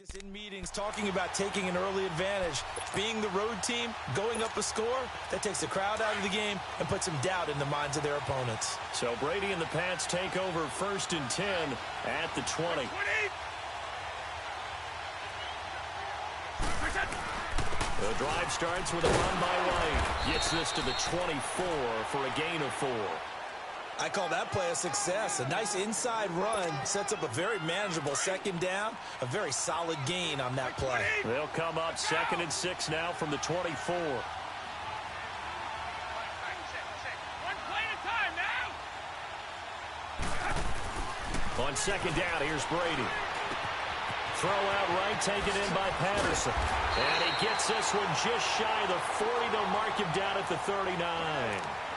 In meetings, talking about taking an early advantage. Being the road team, going up a score, that takes the crowd out of the game and puts some doubt in the minds of their opponents. So Brady and the Pats take over 1st and 10 at the 20. The drive starts with a run by White. Gets this to the 24 for a gain of 4. I call that play a success. A nice inside run sets up a very manageable 2nd down. A very solid gain on that play. They'll come up 2nd and 6 now from the 24. One play at a time now. On 2nd down, here's Brady. Throw out right, taken in by Patterson. And he gets this one just shy of the 40. They'll mark him down at the 39.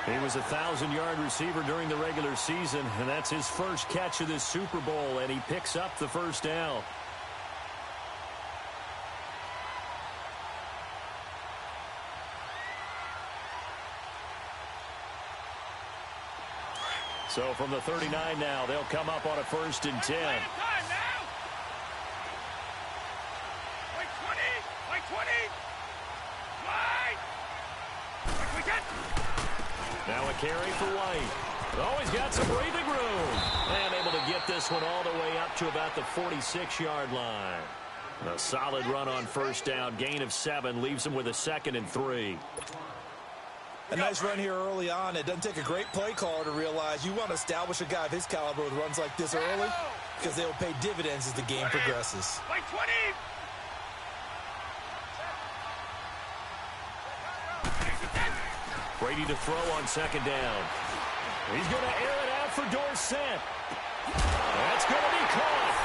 He was a 1,000-yard receiver during the regular season, and that's his first catch of this Super Bowl, and he picks up the 1st down. So from the 39 now, they'll come up on a 1st and 10. Now a carry for White. Always got some breathing room. And able to get this one all the way up to about the 46-yard line. A solid run on 1st down. Gain of 7 leaves him with a 2nd and 3. A nice run here early on. It doesn't take a great play caller to realize you want to establish a guy of his caliber with runs like this early because they will pay dividends as the game progresses. Like 20. Brady to throw on 2nd down. He's going to air it out for Dorsett. That's going to be caught.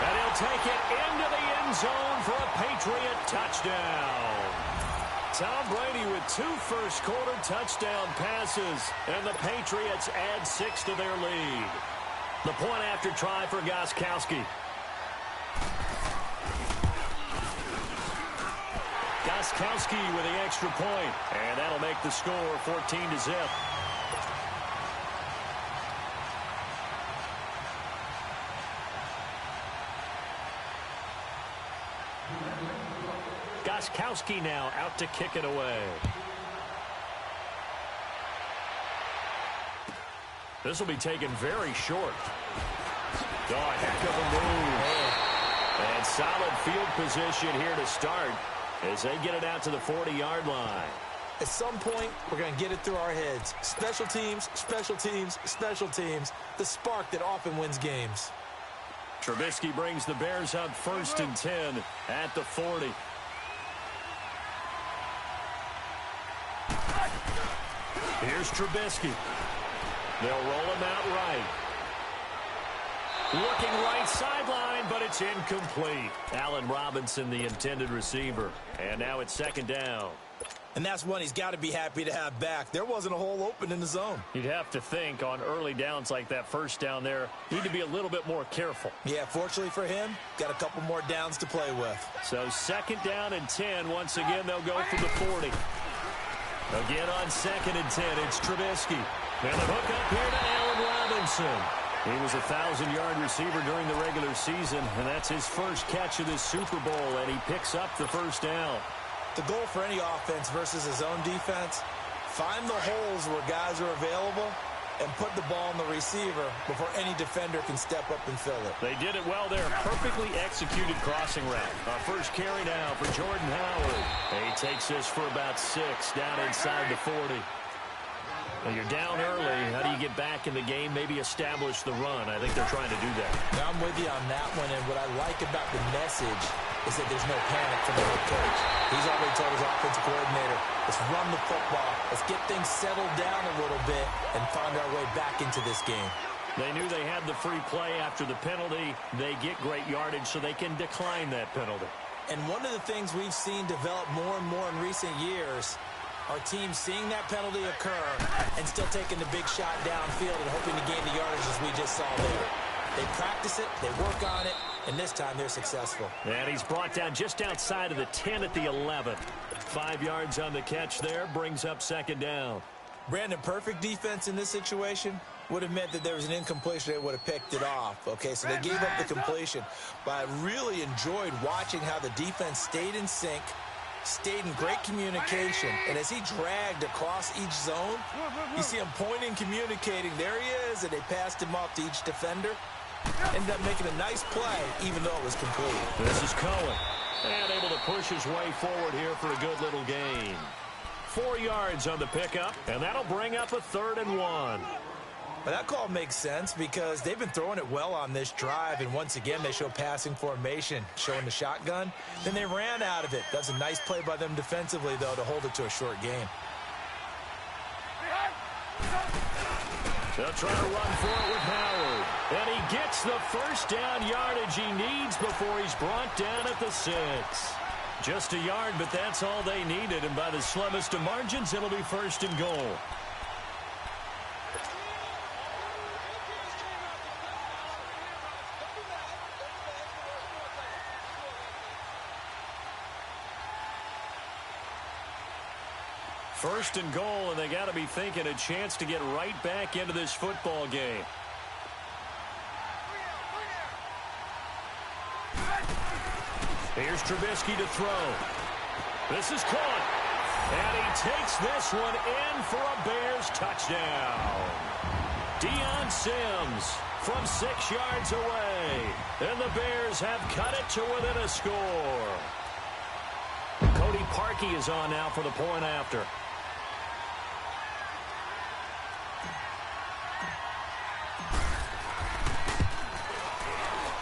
And he'll take it into the end zone for a Patriot touchdown. Tom Brady with 2 first-quarter touchdown passes, and the Patriots add 6 to their lead. The point after try for Gostkowski. Gostkowski with the extra point, and that'll make the score 14-0. Gostkowski now out to kick it away. This will be taken very short. Oh, a heck of a move. And solid field position here to start as they get it out to the 40-yard line. At some point, we're going to get it through our heads. Special teams, special teams, special teams. The spark that often wins games. Trubisky brings the Bears up 1st and 10 at the 40. Here's Trubisky. They'll roll him out right. Looking right sideline, but it's incomplete. Allen Robinson, the intended receiver. And now it's 2nd down. And that's one he's got to be happy to have back. There wasn't a hole open in the zone. You'd have to think on early downs like that 1st down there, need to be a little bit more careful. Yeah, fortunately for him, got a couple more downs to play with. So 2nd down and 10. Once again, they'll go from the 40. Again on 2nd and 10, it's Trubisky. And the hook up here to Allen Robinson. He was a 1,000-yard receiver during the regular season, and that's his first catch of this Super Bowl, and he picks up the 1st down. The goal for any offense versus his own defense, find the holes where guys are available and put the ball on the receiver before any defender can step up and fill it. They did it well there. Perfectly executed crossing route. Our first carry now for Jordan Howard. He takes this for about 6 down inside the 40. Well, you're down early. How do you get back in the game? Maybe establish the run. I think they're trying to do that. Now I'm with you on that one, and what I like about the message is that there's no panic from the head coach. He's already told his offensive coordinator, let's run the football. Let's get things settled down a little bit and find our way back into this game. They knew they had the free play after the penalty. They get great yardage so they can decline that penalty. And one of the things we've seen develop more and more in recent years are teams seeing that penalty occur and still taking the big shot downfield and hoping to gain the yardage as we just saw there. They practice it, they work on it, and this time they're successful. And he's brought down just outside of the 10 at the 11. 5 yards on the catch there, brings up 2nd down. Brandon, perfect defense in this situation. would have meant that there was an incompletion. They would have picked it off. Okay, so they gave up the completion. But I really enjoyed watching how the defense stayed in sync, stayed in great communication, and as he dragged across each zone, you see him pointing, communicating. There he is, and they passed him off to each defender. Ended up making a nice play, even though it was complete. This is Cohen, and able to push his way forward here for a good little gain. 4 yards on the pickup, and that'll bring up a 3rd and 1. But that call makes sense because they've been throwing it well on this drive, and once again they show passing formation, showing the shotgun. Then they ran out of it. That's a nice play by them defensively, though, to hold it to a short game. They'll try to run for it with Howard. And he gets the first down yardage he needs before he's brought down at the 6. Just a yard, but that's all they needed, and by the slimmest of margins, it'll be 1st and goal. First and goal, and they got to be thinking a chance to get right back into this football game. Here's Trubisky to throw. This is caught. And he takes this one in for a Bears touchdown. Deion Sims from 6 yards away. And the Bears have cut it to within a score. Cody Parkey is on now for the point after.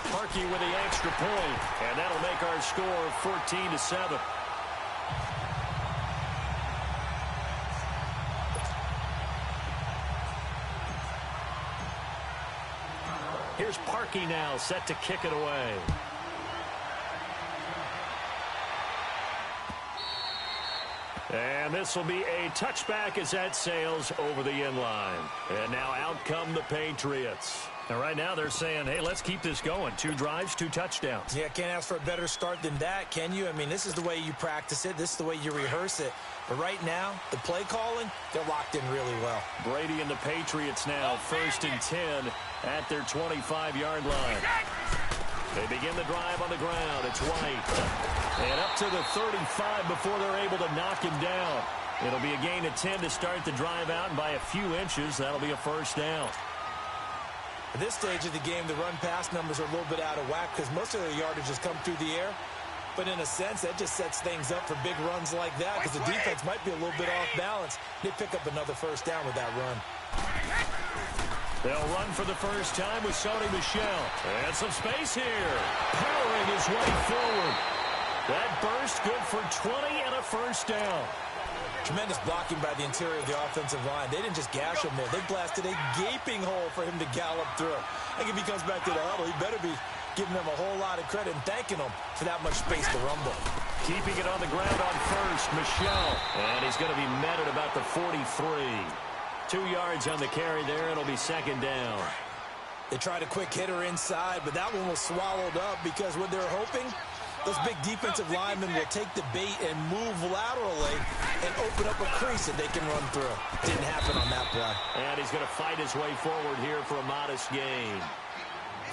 Parkey with the extra point, and that'll make our score 14-7. Here's Parkey now, set to kick it away. And this will be a touchback as that sails over the end line. And now out come the Patriots. And right now they're saying, hey, let's keep this going. 2 drives, 2 touchdowns. Yeah, can't ask for a better start than that, can you? I mean, this is the way you practice it. This is the way you rehearse it. But right now, the play calling, they're locked in really well. Brady and the Patriots now 1st and 10 at their 25-yard line. They begin the drive on the ground. It's White. And up to the 35 before they're able to knock him down. It'll be a gain of 10 to start the drive out, and by a few inches, that'll be a 1st down. At this stage of the game, the run-pass numbers are a little bit out of whack because most of their yardage has come through the air. But in a sense, that just sets things up for big runs like that because the defense might be a little bit off balance. They pick up another 1st down with that run. They'll run for the first time with Sony Michel. And some space here. Powering his way forward. That burst good for 20 and a 1st down. Tremendous blocking by the interior of the offensive line. They didn't just gash him there. They blasted a gaping hole for him to gallop through. I think if he comes back to the huddle, he better be giving them a whole lot of credit and thanking them for that much space to rumble. Keeping it on the ground on 1st, Michel. And he's going to be met at about the 43. 2 yards on the carry there. It'll be 2nd down. They tried a quick hitter inside, but that one was swallowed up because what they're hoping, those big defensive linemen will take the bait and move laterally and open up a crease that they can run through. Didn't happen on that play. And he's going to fight his way forward here for a modest gain.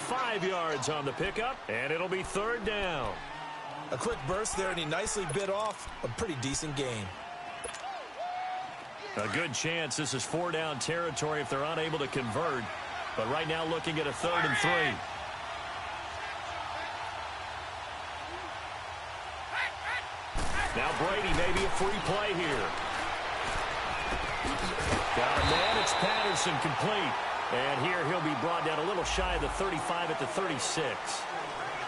5 yards on the pickup, and it'll be 3rd down. A quick burst there, and he nicely bit off a pretty decent gain. A good chance this is 4-down territory if they're unable to convert. But right now looking at a 3rd and 3. Now Brady, maybe a free play here. Got a man, it's Patterson, complete. And here he'll be brought down a little shy of the 35 at the 36.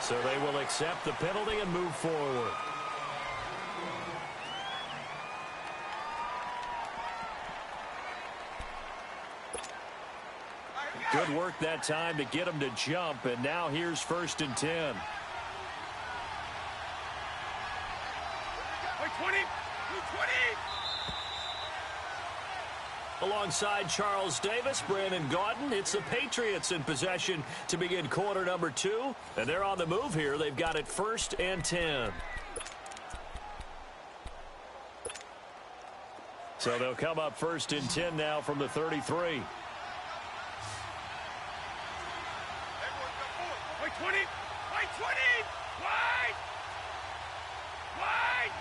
So they will accept the penalty and move forward. Good work that time to get him to jump, and now here's 1st and 10. 20. Alongside Charles Davis, Brandon Gaudin, it's the Patriots in possession to begin quarter number 2. And they're on the move here. They've got it 1st and 10. So they'll come up 1st and 10 now from the 33. 20. Wide 20. Wide. Wide.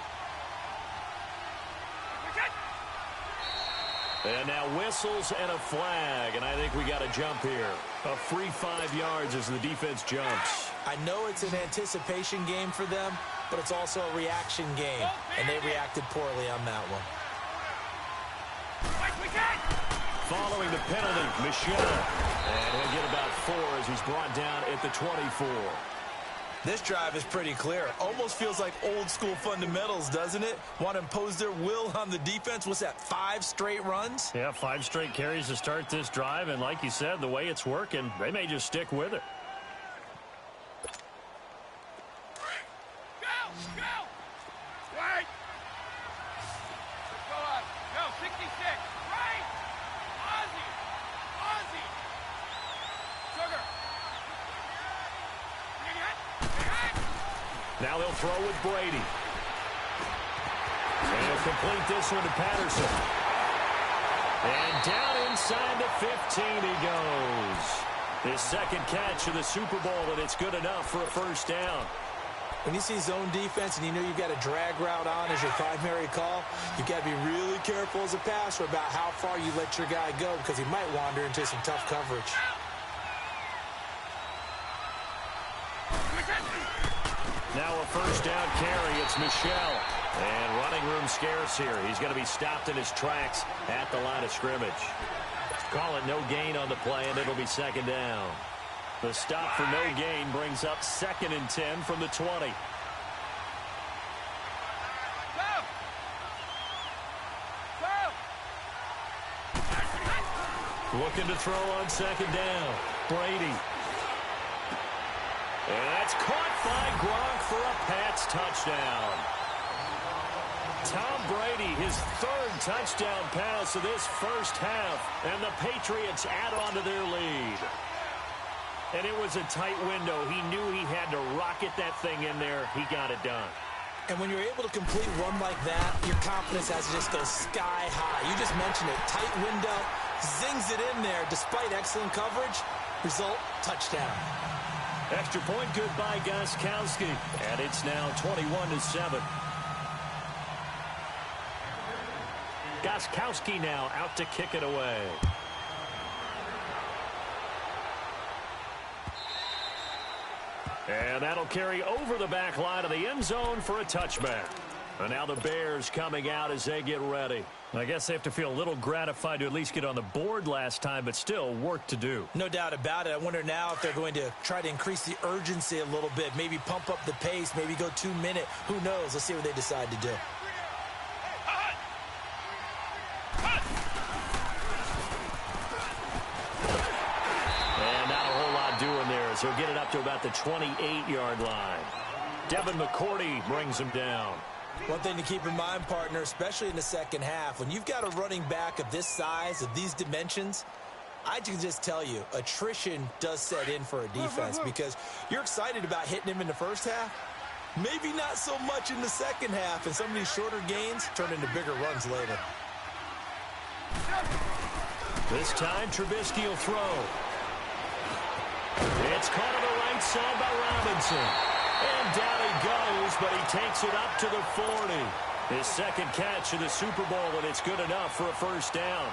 And now whistles and a flag, and I think we got a jump here. A free 5 yards as the defense jumps. I know it's an anticipation game for them, but it's also a reaction game, and they reacted poorly on that one. Following the penalty, Michelle. And he'll get about 4 as he's brought down at the 24. This drive is pretty clear. Almost feels like old school fundamentals, doesn't it? Want to impose their will on the defense. What's that, 5 straight runs? Yeah, 5 straight carries to start this drive. And like you said, the way it's working, they may just stick with it. Go! Go! Right! Go up. Go, 66. Right! Ozzie! Ozzie! Sugar! Now they'll throw with Brady. And he'll complete this one to Patterson. And down inside the 15 he goes. His second catch of the Super Bowl, and it's good enough for a first down. When you see zone defense and you know you've got a drag route on as your primary call, you've got to be really careful as a passer about how far you let your guy go because he might wander into some tough coverage. Now a first down carry. It's Michelle. And running room scarce here. He's going to be stopped in his tracks at the line of scrimmage. Call it no gain on the play, and it'll be second down. The stop for no gain brings up 2nd and 10 from the 20. Looking to throw on second down. Brady. And that's caught by Gronk for a Pats touchdown. Tom Brady, his 3rd touchdown pass of this first half, and the Patriots add on to their lead. And it was a tight window. He knew he had to rocket that thing in there. He got it done. And when you're able to complete one like that, your confidence has to just go sky high. You just mentioned it. Tight window, zings it in there despite excellent coverage. Result, touchdown. Extra point good by Gostkowski. And it's now 21-7. Gostkowski now out to kick it away. And that'll carry over the back line of the end zone for a touchback. And now the Bears coming out as they get ready. I guess they have to feel a little gratified to at least get on the board last time, but still work to do. No doubt about it. I wonder now if they're going to try to increase the urgency a little bit, maybe pump up the pace, maybe go 2-minute. Who knows? Let's see what they decide to do. And not a whole lot doing there as he'll get it up to about the 28-yard line. Devin McCourty brings him down. One thing to keep in mind, partner, especially in the second half, when you've got a running back of this size, of these dimensions, I can just tell you, attrition does set in for a defense because you're excited about hitting him in the first half. Maybe not so much in the second half, and some of these shorter gains turn into bigger runs later. This time, Trubisky will throw. It's caught on the right side by Robinson. And down he goes, but he takes it up to the 40. His second catch of the Super Bowl, and it's good enough for a first down.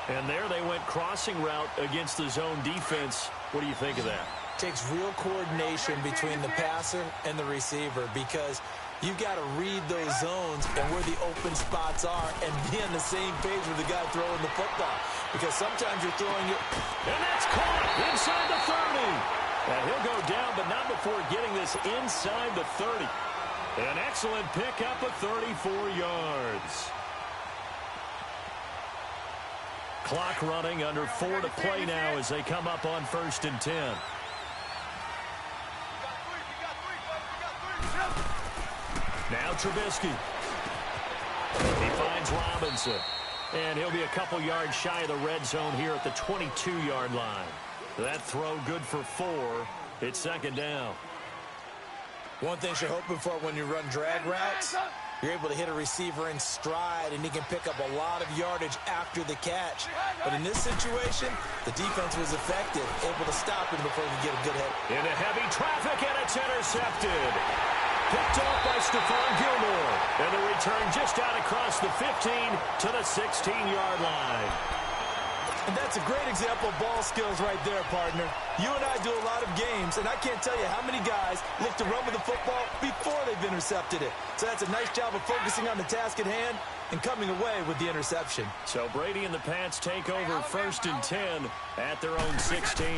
And there they went crossing route against the zone defense. What do you think of that? Takes real coordination between the passer and the receiver because you've got to read those zones and where the open spots are and be on the same page with the guy throwing the football. Because sometimes you're throwing it. And that's caught inside the 30. And he'll go down, but not before getting this inside the 30. An excellent pickup of 34 yards. Clock running, under 4 to play now as they come up on 1st and 10. Now Trubisky. He finds Robinson. And he'll be a couple yards shy of the red zone here at the 22-yard line. That throw good for 4. It's second down. One thing you're hoping for when you run drag routes, You're able to hit a receiver in stride, and he can pick up a lot of yardage after the catch. But in this situation, the defense was effective, able to stop him before he could get a good hit. Into heavy traffic, and it's intercepted. Picked off by Stephon Gilmore. And the return just out across the 15 to the 16-yard line. And that's a great example of ball skills right there, partner. You and I do a lot of games, and I can't tell you how many guys look to run with the football before they've intercepted it. So that's a nice job of focusing on the task at hand and coming away with the interception. So Brady and the Pats take over 1st and 10 at their own 16.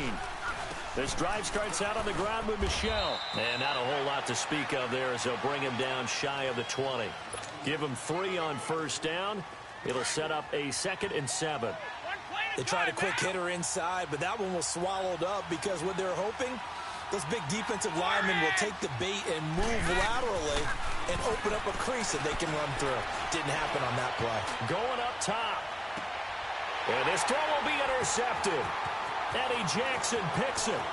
This drive starts out on the ground with Michel. And not a whole lot to speak of there as they'll bring him down shy of the 20. Give him 3 on 1st down. It'll set up a 2nd and 7. They tried a quick hitter inside, but that one was swallowed up because what they're hoping, those big defensive linemen will take the bait and move laterally and open up a crease that they can run through. Didn't happen on that play. Going up top. And this throw will be intercepted. Eddie Jackson picks it.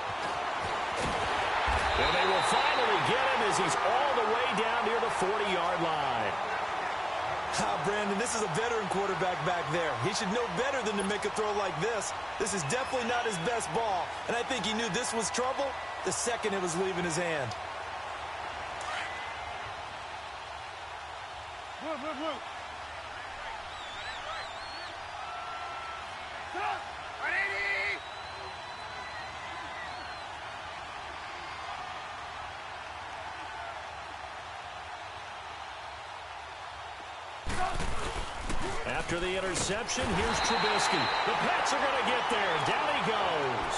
And they will finally get him as he's all the way down near the 40-yard line. Brandon, this is a veteran quarterback back there. He should know better than to make a throw like this. This is definitely not his best ball, and I think he knew this was trouble the second it was leaving his hand. Move. After the interception, here's Trubisky. The Pats are going to get there. Down he goes.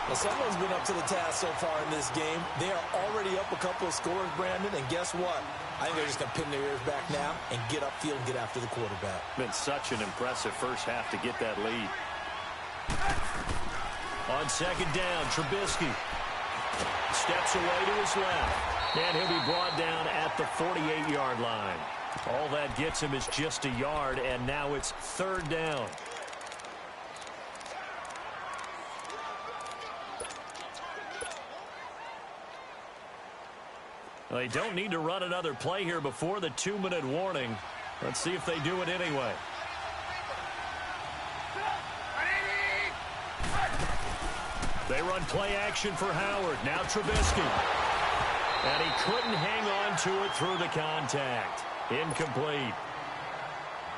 Well, someone's been up to the task so far in this game. They are already up a couple of scores, Brandon, and guess what? I think they're just going to pin their ears back now and get upfield and get after the quarterback. Been such an impressive first half to get that lead. On 2nd down, Trubisky steps away to his left, and he'll be brought down at the 48-yard line. All that gets him is just a yard, and now it's 3rd down. They don't need to run another play here before the 2-minute warning. Let's see if they do it anyway. They run play action for Howard. Now Trubisky. And he couldn't hang on to it through the contact. Incomplete.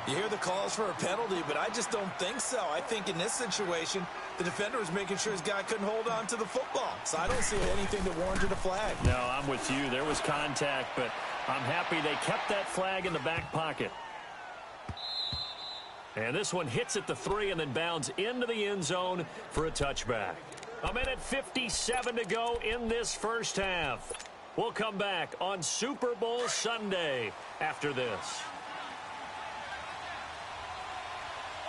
You hear the calls for a penalty, but I just don't think so. I think in this situation, the defender was making sure his guy couldn't hold on to the football. So I don't see anything that warranted a flag. No, I'm with you. There was contact, but I'm happy they kept that flag in the back pocket. And this one hits at the 3 and then bounds into the end zone for a touchback. 1:57 to go in this first half. We'll come back on Super Bowl Sunday after this.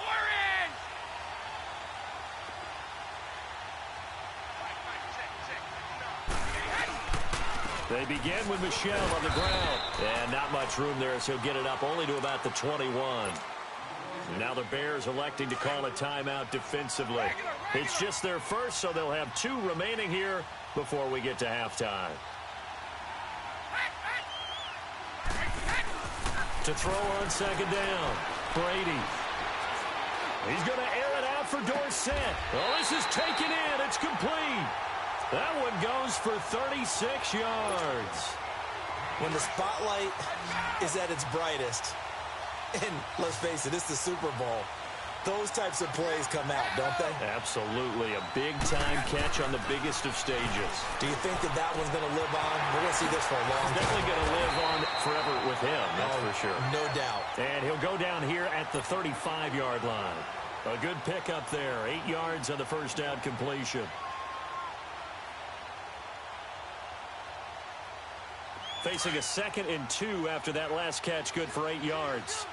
Orange! They begin with Michel on the ground. And not much room there, so he'll get it up only to about the 21. Now the Bears electing to call a timeout defensively. It's just their first, so they'll have 2 remaining here before we get to halftime. To throw on 2nd down, Brady. He's going to air it out for Dorsett. Oh, this is taken in. It's complete. That one goes for 36 yards. When the spotlight is at its brightest, and let's face it, it's the Super Bowl, those types of plays come out, don't they? Absolutely. A big-time catch on the biggest of stages. Do you think that that one's going to live on? We're going to see this for a long time. Definitely going to live on forever with him, that's for sure. No doubt. And he'll go down here at the 35-yard line. A good pickup there. 8 yards on the first down completion. Facing a 2nd and 2 after that last catch, good for 8 yards.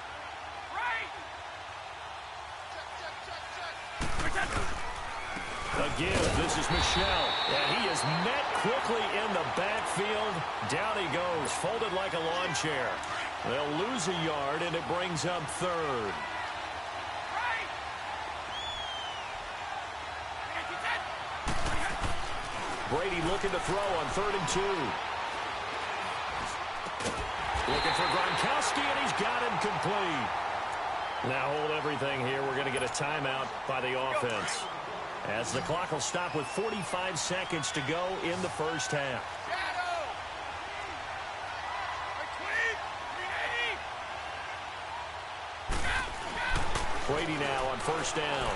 Again, this is Michel, and he is met quickly in the backfield. Down he goes, folded like a lawn chair. They'll lose a yard, and it brings up 3rd. Brady looking to throw on 3rd and 2. Looking for Gronkowski, and he's got him complete. Now hold everything here. We're going to get a timeout by the offense, as the clock will stop with 45 seconds to go in the first half. Brady now on first down.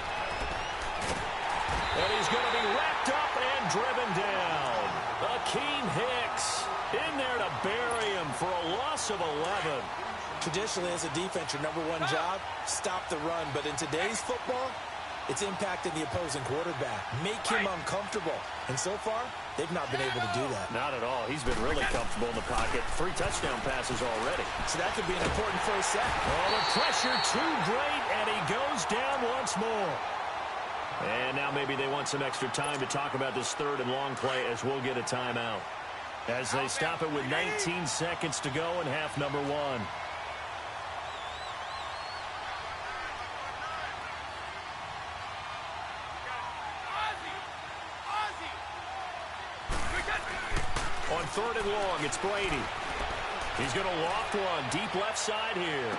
And he's going to be wrapped up and driven down. Akeem Hicks in there to bury him for a loss of 11. Traditionally, as a defense, your number one job, stop the run. But in today's football, it's impacting the opposing quarterback. Make him uncomfortable. And so far, they've not been able to do that. Not at all. He's been really comfortable in the pocket. 3 touchdown passes already. So that could be an important first set. Oh, the pressure too great, and he goes down once more. And now maybe they want some extra time to talk about this third and long play, as we'll get a timeout, as they stop it with 19 seconds to go in half number 1. On third and long, it's Brady. He's going to loft one deep left side here.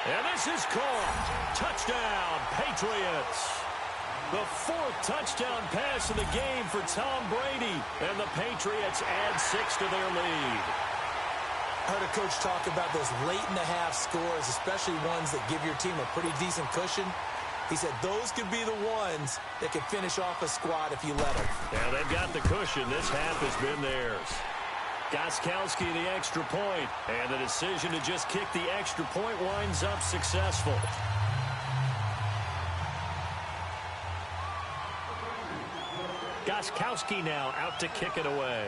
And this is caught. Touchdown, Patriots. The 4th touchdown pass of the game for Tom Brady. And the Patriots add 6 to their lead. I heard a coach talk about those late-in-the-half scores, especially ones that give your team a pretty decent cushion. He said those could be the ones that could finish off a squad if you let them. Yeah, they've got the cushion. This half has been theirs. Gostkowski the extra point, and the decision to just kick the extra point winds up successful. Gostkowski now out to kick it away.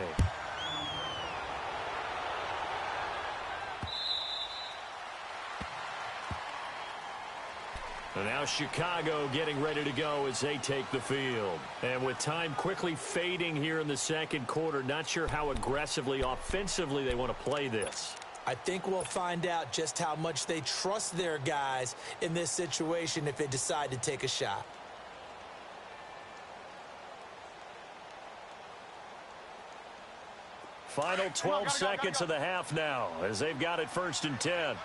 And now Chicago getting ready to go as they take the field. And with time quickly fading here in the second quarter, not sure how aggressively, offensively they want to play this. I think we'll find out just how much they trust their guys in this situation if they decide to take a shot. Final 12 seconds of the half now as they've got it 1st and 10.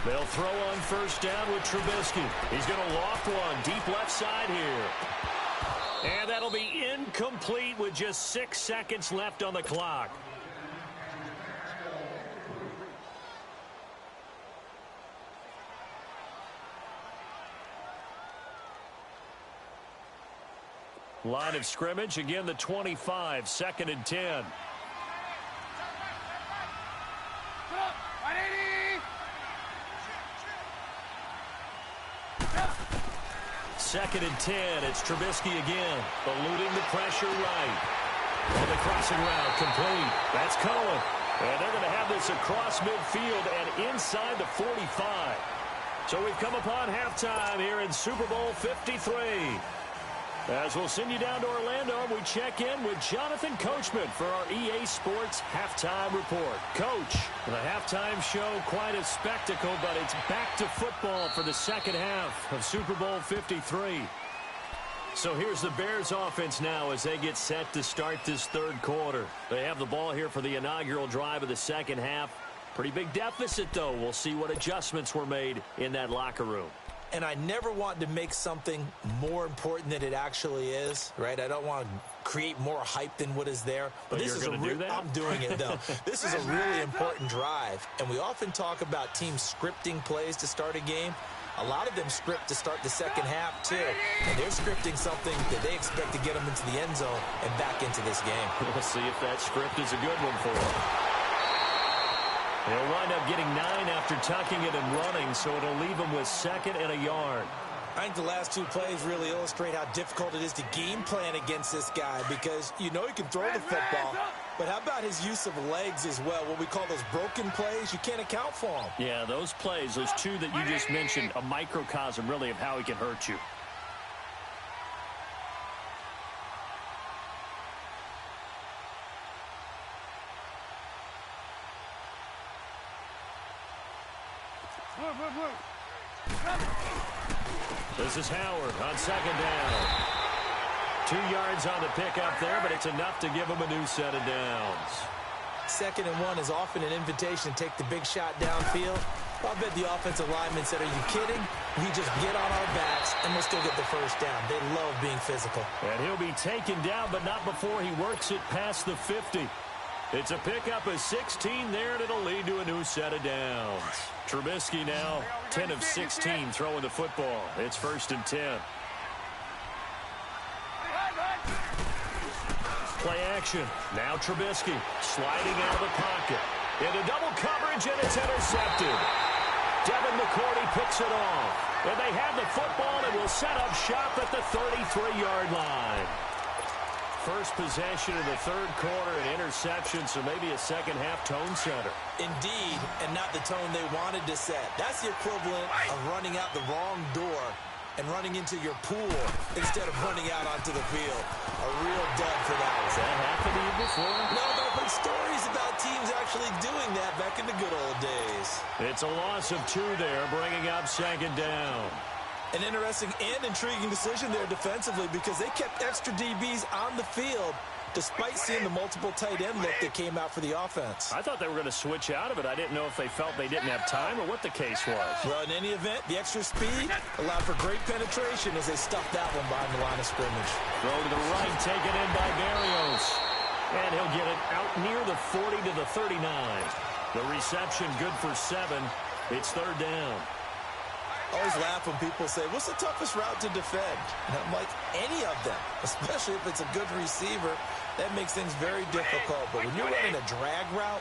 They'll throw on first down with Trubisky. He's going to loft one deep left side here. And that'll be incomplete with just 6 seconds left on the clock. Line of scrimmage, again the 25, 2nd and 10. Second and 10, it's Trubisky again, eluding the pressure right. On the crossing route, complete. That's Cohen. And they're going to have this across midfield and inside the 45. So we've come upon halftime here in Super Bowl 53. As we'll send you down to Orlando, we check in with Jonathan Coachman for our EA Sports Halftime Report. Coach, the halftime show, quite a spectacle, but it's back to football for the second half of Super Bowl 53. So here's the Bears offense now as they get set to start this third quarter. They have the ball here for the inaugural drive of the second half. Pretty big deficit, though. We'll see what adjustments were made in that locker room. And I never want to make something more important than it actually is, right? I don't want to create more hype than what is there. But this is going to do that? I'm doing it, though. This is a really important drive. And we often talk about teams scripting plays to start a game. A lot of them script to start the second half, too. And they're scripting something that they expect to get them into the end zone and back into this game. We'll see if that script is a good one for them. They'll wind up getting 9 after tucking it and running, so it'll leave them with 2nd and a yard. I think the last 2 plays really illustrate how difficult it is to game plan against this guy because you know he can throw the football, but how about his use of legs as well? What we call those broken plays, you can't account for them. Yeah, those plays, those 2 that you just mentioned, a microcosm really of how he can hurt you. This is Howard on 2nd down. 2 yards on the pickup there, but it's enough to give them a new set of downs. 2nd and 1 is often an invitation to take the big shot downfield. I bet the offensive lineman said, are you kidding? We just get on our backs, and we'll still get the first down. They love being physical. And he'll be taken down, but not before he works it past the 50. It's a pickup of 16 there, and it'll lead to a new set of downs. Trubisky now 10 of 16 throwing the football. It's 1st and 10. Play action. Now Trubisky sliding out of the pocket. Into double coverage, and it's intercepted. Devin McCourty picks it off. And they have the football and will set up shop at the 33-yard line. First possession in the 3rd quarter, an interception, so maybe a second-half tone setter. Indeed, and not the tone they wanted to set. That's the equivalent of running out the wrong door and running into your pool instead of running out onto the field. A real dud for that one. Has that happened to you before? No, but I've heard stories about teams actually doing that back in the good old days. It's a loss of 2 there, bringing up 2nd down. An interesting and intriguing decision there defensively because they kept extra DBs on the field despite seeing the multiple tight end look that came out for the offense. I thought they were going to switch out of it. I didn't know if they felt they didn't have time or what the case was. Well, in any event, the extra speed allowed for great penetration as they stuffed that one behind the line of scrimmage. Throw to the right, taken in by Berrios. And he'll get it out near the 40 to the 39. The reception good for 7. It's 3rd down. I always laugh when people say, what's the toughest route to defend? And I'm like, any of them, especially if it's a good receiver. That makes things very difficult. But when you're running a drag route,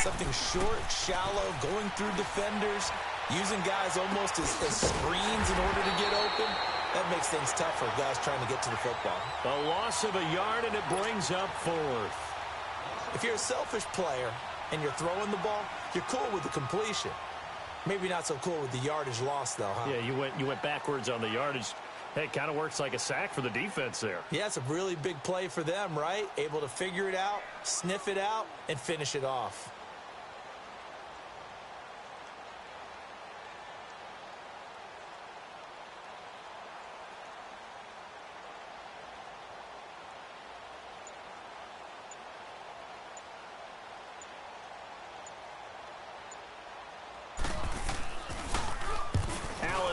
something short, shallow, going through defenders, using guys almost as screens in order to get open, that makes things tough for guys trying to get to the football. A loss of a yard, and it brings up 4th. If you're a selfish player and you're throwing the ball, you're cool with the completion. Maybe not so cool with the yardage loss, though, huh? Yeah, you went backwards on the yardage. Hey, it kind of works like a sack for the defense there. Yeah, it's a really big play for them, right? Able to figure it out, sniff it out, and finish it off.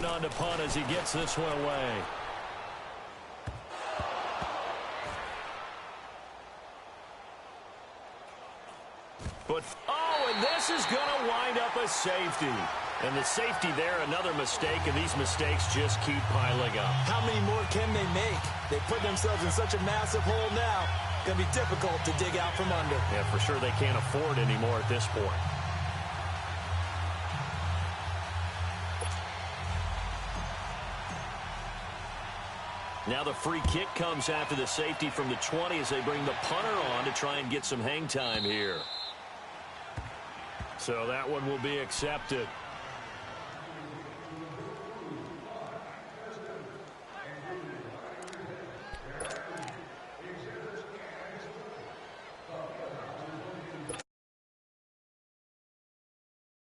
On to punt as he gets this one away. But, and this is going to wind up a safety. And the safety there, another mistake, and these mistakes just keep piling up. How many more can they make? They put themselves in such a massive hole now. Going to be difficult to dig out from under. Yeah, for sure they can't afford anymore at this point. Now the free kick comes after the safety from the 20 as they bring the punter on to try and get some hang time here. So that one will be accepted.